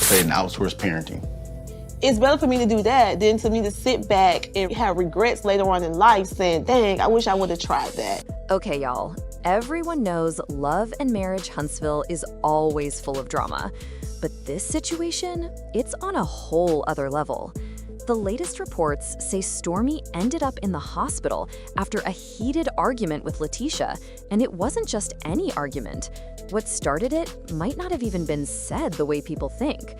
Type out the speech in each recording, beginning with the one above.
say, and outsource parenting. It's better for me to do that than for me to sit back and have regrets later on in life saying, dang, I wish I would have tried that. Okay, y'all. Everyone knows Love and Marriage Huntsville is always full of drama. But this situation, it's on a whole other level. The latest reports say Stormi ended up in the hospital after a heated argument with LaTisha, and it wasn't just any argument. What started it might not have even been said the way people think.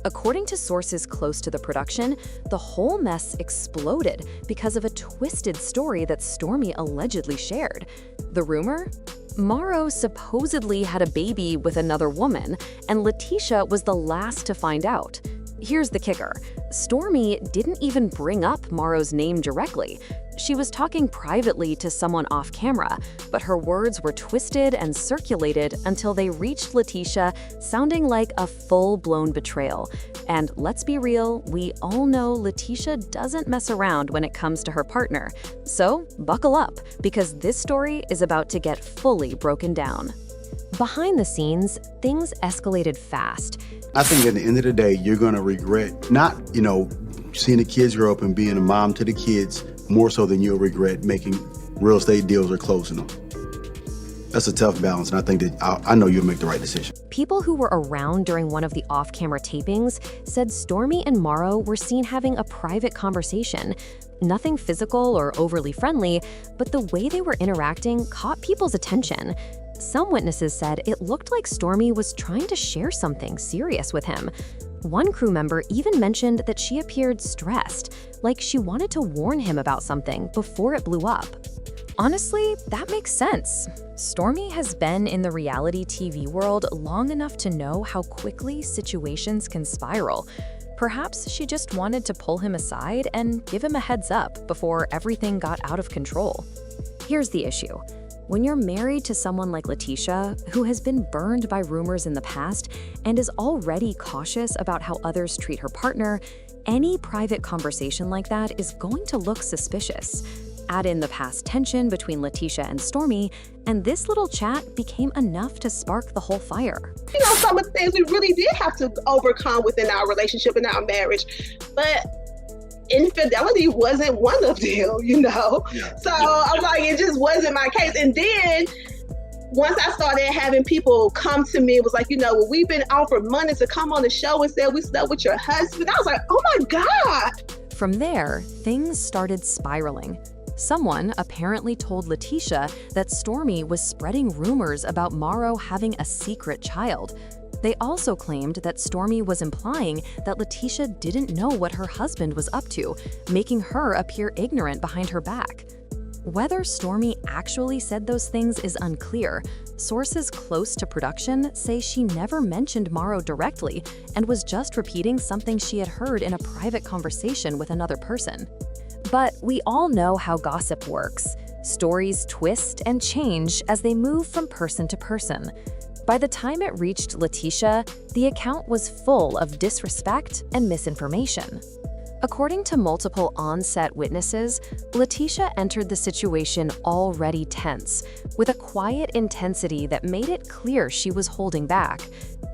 According to sources close to the production, the whole mess exploded because of a twisted story that Stormi allegedly shared. The rumor? Marsau supposedly had a baby with another woman, and LaTisha was the last to find out. Here's the kicker. Stormi didn't even bring up Marsau's name directly. She was talking privately to someone off camera, but her words were twisted and circulated until they reached LaTisha, sounding like a full-blown betrayal. And let's be real, we all know LaTisha doesn't mess around when it comes to her partner. So buckle up, because this story is about to get fully broken down. Behind the scenes, things escalated fast. I think at the end of the day, you're gonna regret not, seeing the kids grow up and being a mom to the kids more so than you'll regret making real estate deals or closing them. That's a tough balance, and I think that I know you'll make the right decision. People who were around during one of the off-camera tapings said Stormi and Marsau were seen having a private conversation. Nothing physical or overly friendly, but the way they were interacting caught people's attention. Some witnesses said it looked like Stormi was trying to share something serious with him. One crew member even mentioned that she appeared stressed, like she wanted to warn him about something before it blew up. Honestly, that makes sense. Stormi has been in the reality TV world long enough to know how quickly situations can spiral. Perhaps she just wanted to pull him aside and give him a heads up before everything got out of control. Here's the issue. When you're married to someone like LaTisha, who has been burned by rumors in the past and is already cautious about how others treat her partner, any private conversation like that is going to look suspicious. Add in the past tension between LaTisha and Stormi, and this little chat became enough to spark the whole fire. Some of the things we really did have to overcome within our relationship and our marriage, but infidelity wasn't one of them, Yeah. So I'm like, it just wasn't my case. And then once I started having people come to me, it was like, well, we've been offered money to come on the show and said we slept with your husband. I was like, oh my God. From there, things started spiraling. Someone apparently told LaTisha that Stormi was spreading rumors about Marsau having a secret child. They also claimed that Stormi was implying that LaTisha didn't know what her husband was up to, making her appear ignorant behind her back. Whether Stormi actually said those things is unclear. Sources close to production say she never mentioned Marsau directly and was just repeating something she had heard in a private conversation with another person. But we all know how gossip works. Stories twist and change as they move from person to person. By the time it reached LaTisha, the account was full of disrespect and misinformation. According to multiple on-set witnesses, LaTisha entered the situation already tense, with a quiet intensity that made it clear she was holding back.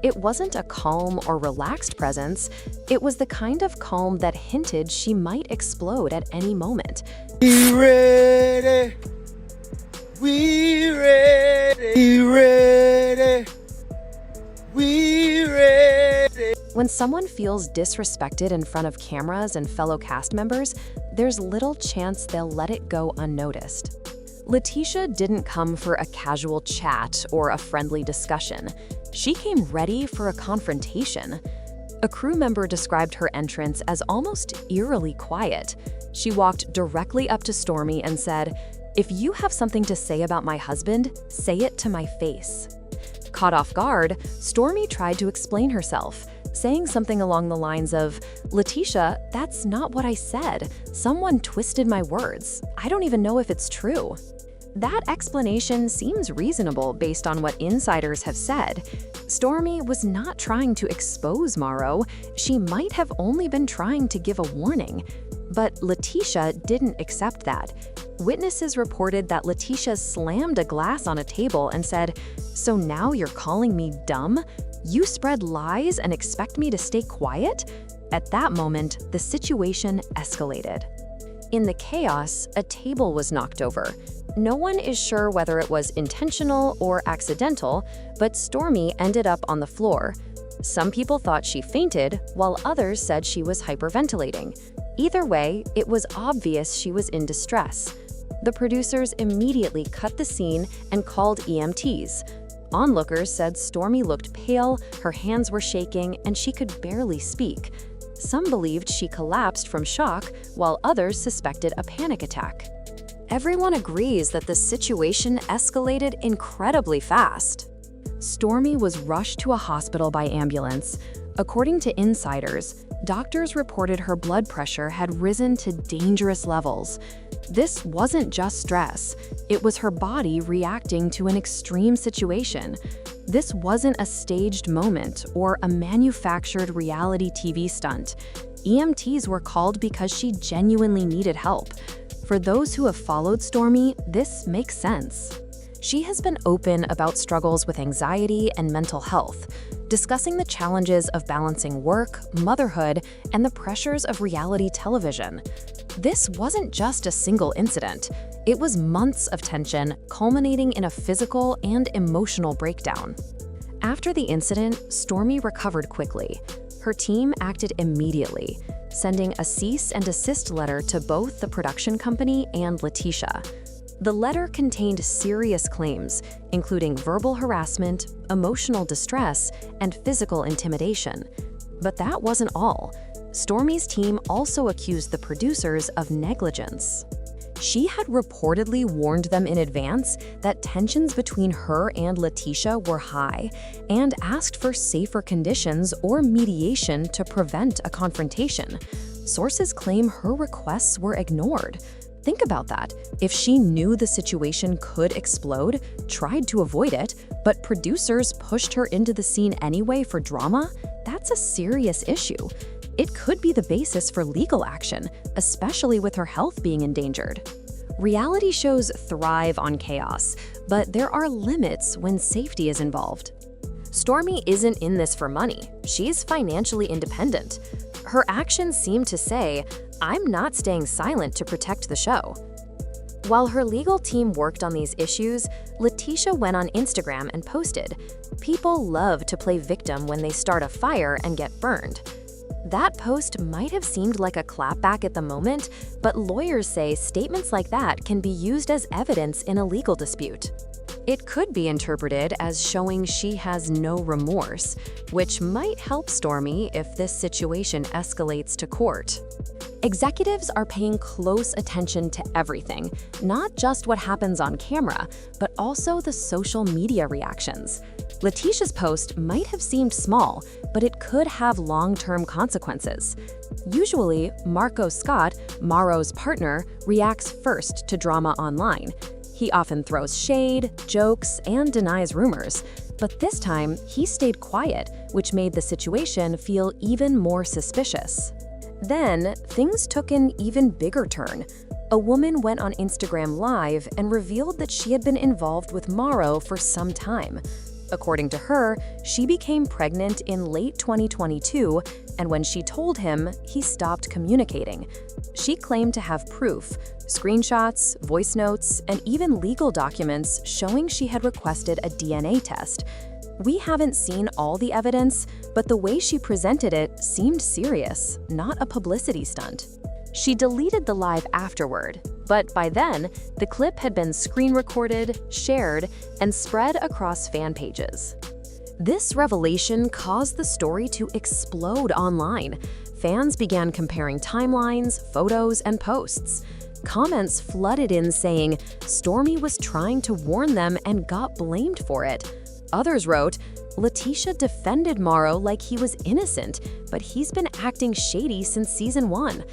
It wasn't a calm or relaxed presence, it was the kind of calm that hinted she might explode at any moment. We ready. We ready. We ready. We ready. When someone feels disrespected in front of cameras and fellow cast members, there's little chance they'll let it go unnoticed. LaTisha didn't come for a casual chat or a friendly discussion. She came ready for a confrontation. A crew member described her entrance as almost eerily quiet. She walked directly up to Stormi and said, "If you have something to say about my husband, say it to my face." Caught off guard, Stormi tried to explain herself, saying something along the lines of, "LaTisha, that's not what I said. Someone twisted my words. I don't even know if it's true." That explanation seems reasonable based on what insiders have said. Stormi was not trying to expose Marsau. She might have only been trying to give a warning. But LaTisha didn't accept that. Witnesses reported that LaTisha slammed a glass on a table and said, "So now you're calling me dumb? You spread lies and expect me to stay quiet? At that moment, the situation escalated. In the chaos, a table was knocked over. No one is sure whether it was intentional or accidental, but Stormi ended up on the floor. Some people thought she fainted, while others said she was hyperventilating. Either way, it was obvious she was in distress. The producers immediately cut the scene and called EMTs. Onlookers said Stormi looked pale, her hands were shaking, and she could barely speak. Some believed she collapsed from shock, while others suspected a panic attack. Everyone agrees that the situation escalated incredibly fast. Stormi was rushed to a hospital by ambulance. According to insiders, doctors reported her blood pressure had risen to dangerous levels. This wasn't just stress, it was her body reacting to an extreme situation. This wasn't a staged moment or a manufactured reality TV stunt. EMTs were called because she genuinely needed help. For those who have followed Stormi, this makes sense. She has been open about struggles with anxiety and mental health, discussing the challenges of balancing work, motherhood, and the pressures of reality television. This wasn't just a single incident. It was months of tension, culminating in a physical and emotional breakdown. After the incident, Stormi recovered quickly. Her team acted immediately, sending a cease and desist letter to both the production company and LaTisha. The letter contained serious claims, including verbal harassment, emotional distress, and physical intimidation. But that wasn't all. Stormi's team also accused the producers of negligence. She had reportedly warned them in advance that tensions between her and LaTisha were high and asked for safer conditions or mediation to prevent a confrontation. Sources claim her requests were ignored. Think about that. If she knew the situation could explode, tried to avoid it, but producers pushed her into the scene anyway for drama, that's a serious issue. It could be the basis for legal action, especially with her health being endangered. Reality shows thrive on chaos, but there are limits when safety is involved. Stormi isn't in this for money. She's financially independent. Her actions seem to say, "I'm not staying silent to protect the show." While her legal team worked on these issues, LaTisha went on Instagram and posted, "People love to play victim when they start a fire and get burned." That post might have seemed like a clapback at the moment, but lawyers say statements like that can be used as evidence in a legal dispute. It could be interpreted as showing she has no remorse, which might help Stormi if this situation escalates to court. Executives are paying close attention to everything, not just what happens on camera, but also the social media reactions. LaTisha's post might have seemed small, but it could have long-term consequences. Usually, LaTisha Scott, Marsau's partner, reacts first to drama online. He often throws shade, jokes, and denies rumors. But this time, he stayed quiet, which made the situation feel even more suspicious. Then, things took an even bigger turn. A woman went on Instagram Live and revealed that she had been involved with Marsau for some time. According to her, she became pregnant in late 2022, and when she told him, he stopped communicating. She claimed to have proof, screenshots, voice notes, and even legal documents showing she had requested a DNA test. We haven't seen all the evidence, but the way she presented it seemed serious, not a publicity stunt. She deleted the live afterward, but by then, the clip had been screen recorded, shared, and spread across fan pages. This revelation caused the story to explode online. Fans began comparing timelines, photos, and posts. Comments flooded in saying, "Stormi was trying to warn them and got blamed for it." Others wrote, "LaTisha defended Marsau like he was innocent, but he's been acting shady since season 1.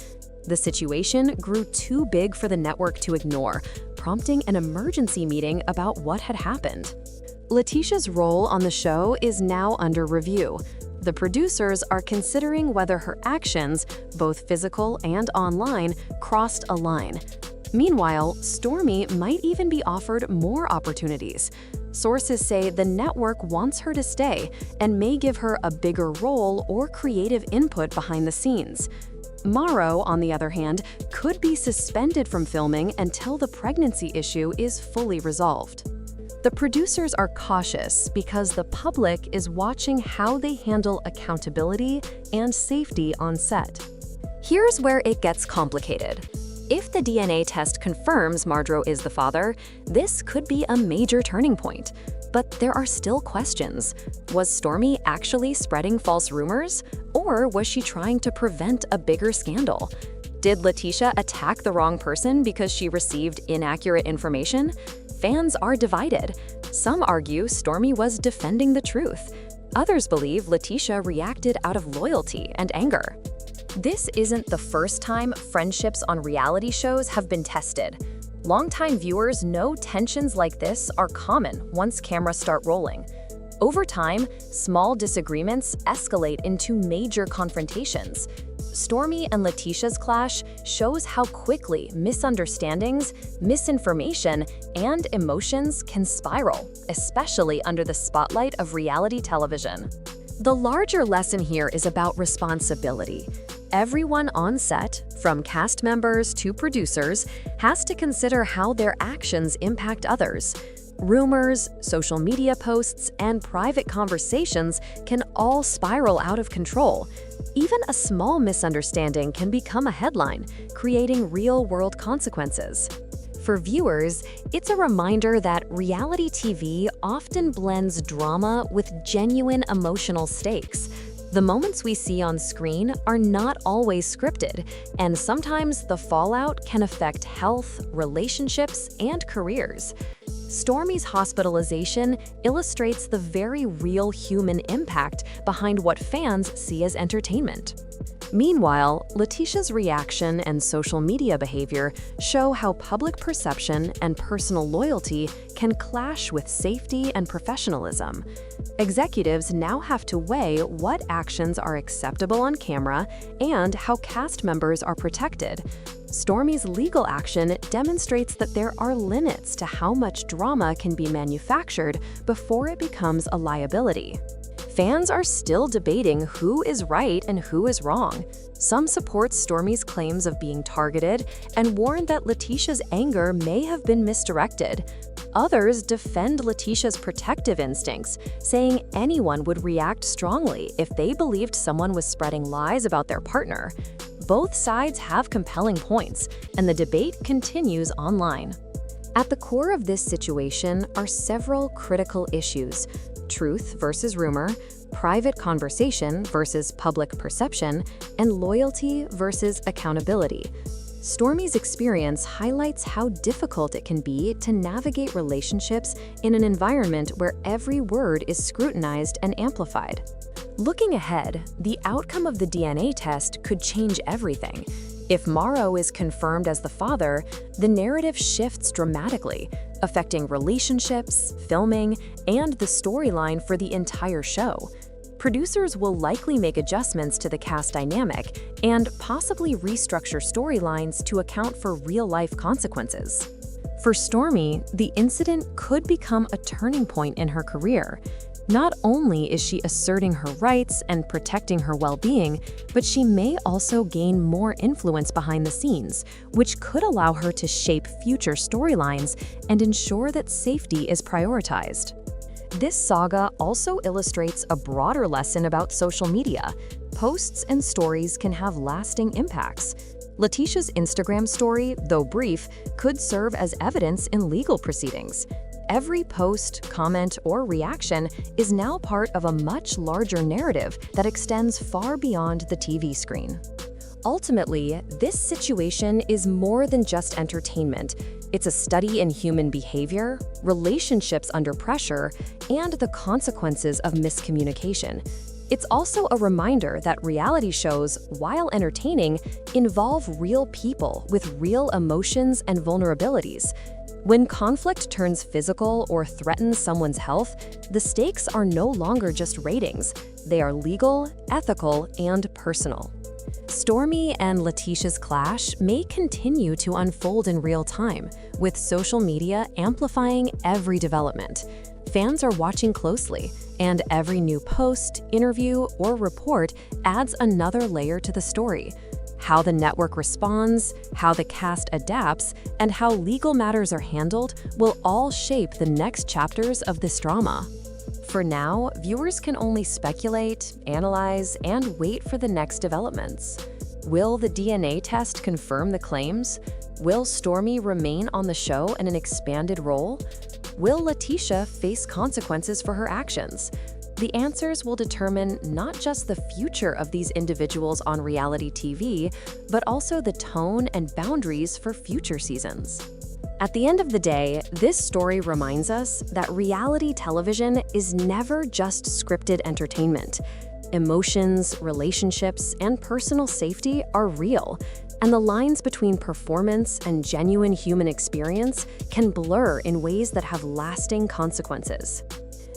The situation grew too big for the network to ignore, prompting an emergency meeting about what had happened. LaTisha's role on the show is now under review. The producers are considering whether her actions, both physical and online, crossed a line. Meanwhile, Stormi might even be offered more opportunities. Sources say the network wants her to stay and may give her a bigger role or creative input behind the scenes. Marsau, on the other hand, could be suspended from filming until the pregnancy issue is fully resolved. The producers are cautious because the public is watching how they handle accountability and safety on set. Here's where it gets complicated. If the DNA test confirms Marsau is the father, this could be a major turning point. But there are still questions. Was Stormi actually spreading false rumors? Or was she trying to prevent a bigger scandal? Did LaTisha attack the wrong person because she received inaccurate information? Fans are divided. Some argue Stormi was defending the truth. Others believe LaTisha reacted out of loyalty and anger. This isn't the first time friendships on reality shows have been tested. Longtime viewers know tensions like this are common once cameras start rolling. Over time, small disagreements escalate into major confrontations. Stormi and LaTisha's clash shows how quickly misunderstandings, misinformation, and emotions can spiral, especially under the spotlight of reality television. The larger lesson here is about responsibility. Everyone on set, from cast members to producers, has to consider how their actions impact others. Rumors, social media posts, and private conversations can all spiral out of control. Even a small misunderstanding can become a headline, creating real-world consequences. For viewers, it's a reminder that reality TV often blends drama with genuine emotional stakes. The moments we see on screen are not always scripted, and sometimes the fallout can affect health, relationships, and careers. Stormi's hospitalization illustrates the very real human impact behind what fans see as entertainment. Meanwhile, LaTisha's reaction and social media behavior show how public perception and personal loyalty can clash with safety and professionalism. Executives now have to weigh what actions are acceptable on camera and how cast members are protected. Stormi's legal action demonstrates that there are limits to how much drama can be manufactured before it becomes a liability. Fans are still debating who is right and who is wrong. Some support Stormi's claims of being targeted and warn that LaTisha's anger may have been misdirected. Others defend LaTisha's protective instincts, saying anyone would react strongly if they believed someone was spreading lies about their partner. Both sides have compelling points, and the debate continues online. At the core of this situation are several critical issues: truth versus rumor, private conversation versus public perception, and loyalty versus accountability. Stormi's experience highlights how difficult it can be to navigate relationships in an environment where every word is scrutinized and amplified. Looking ahead, the outcome of the DNA test could change everything. If Marsau is confirmed as the father, the narrative shifts dramatically, affecting relationships, filming, and the storyline for the entire show. Producers will likely make adjustments to the cast dynamic and possibly restructure storylines to account for real-life consequences. For Stormi, the incident could become a turning point in her career. Not only is she asserting her rights and protecting her well-being, but she may also gain more influence behind the scenes, which could allow her to shape future storylines and ensure that safety is prioritized. This saga also illustrates a broader lesson about social media. Posts and stories can have lasting impacts. LaTisha's Instagram story, though brief, could serve as evidence in legal proceedings. Every post, comment, or reaction is now part of a much larger narrative that extends far beyond the TV screen. Ultimately, this situation is more than just entertainment. It's a study in human behavior, relationships under pressure, and the consequences of miscommunication. It's also a reminder that reality shows, while entertaining, involve real people with real emotions and vulnerabilities. When conflict turns physical or threatens someone's health, the stakes are no longer just ratings. They are legal, ethical, and personal. Stormi and LaTisha's clash may continue to unfold in real time, with social media amplifying every development. Fans are watching closely, and every new post, interview, or report adds another layer to the story. How the network responds, how the cast adapts, and how legal matters are handled will all shape the next chapters of this drama. For now, viewers can only speculate, analyze, and wait for the next developments. Will the DNA test confirm the claims? Will Stormi remain on the show in an expanded role? Will LaTisha face consequences for her actions? The answers will determine not just the future of these individuals on reality TV, but also the tone and boundaries for future seasons. At the end of the day, this story reminds us that reality television is never just scripted entertainment. Emotions, relationships, and personal safety are real, and the lines between performance and genuine human experience can blur in ways that have lasting consequences.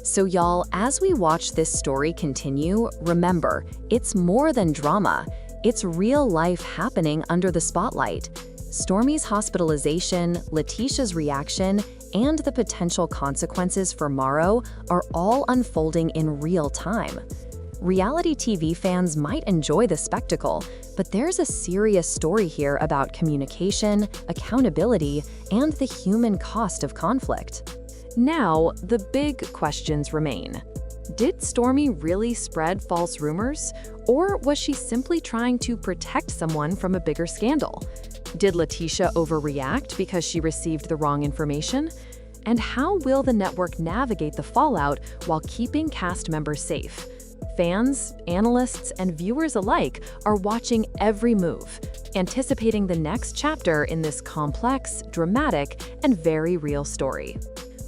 So y'all, as we watch this story continue, remember, it's more than drama. It's real life happening under the spotlight. Stormi's hospitalization, LaTisha's reaction, and the potential consequences for Marsau are all unfolding in real time. Reality TV fans might enjoy the spectacle, but there's a serious story here about communication, accountability, and the human cost of conflict. Now, the big questions remain. Did Stormi really spread false rumors, or was she simply trying to protect someone from a bigger scandal? Did LaTisha overreact because she received the wrong information? And how will the network navigate the fallout while keeping cast members safe? Fans, analysts, and viewers alike are watching every move, anticipating the next chapter in this complex, dramatic, and very real story.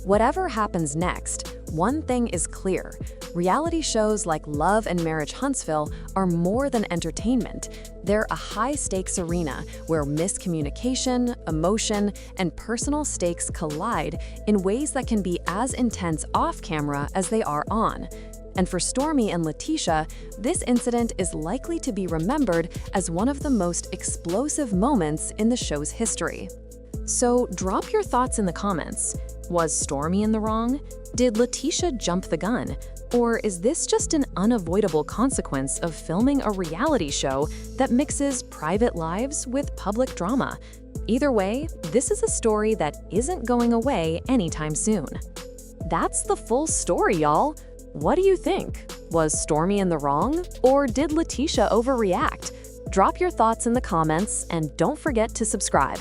Whatever happens next, one thing is clear. Reality shows like Love and Marriage Huntsville are more than entertainment. They're a high-stakes arena where miscommunication, emotion, and personal stakes collide in ways that can be as intense off-camera as they are on. And for Stormi and LaTisha, this incident is likely to be remembered as one of the most explosive moments in the show's history. So drop your thoughts in the comments. Was Stormi in the wrong? Did LaTisha jump the gun? Or is this just an unavoidable consequence of filming a reality show that mixes private lives with public drama? Either way, this is a story that isn't going away anytime soon. That's the full story, y'all. What do you think? Was Stormi in the wrong? Or did LaTisha overreact? Drop your thoughts in the comments and don't forget to subscribe.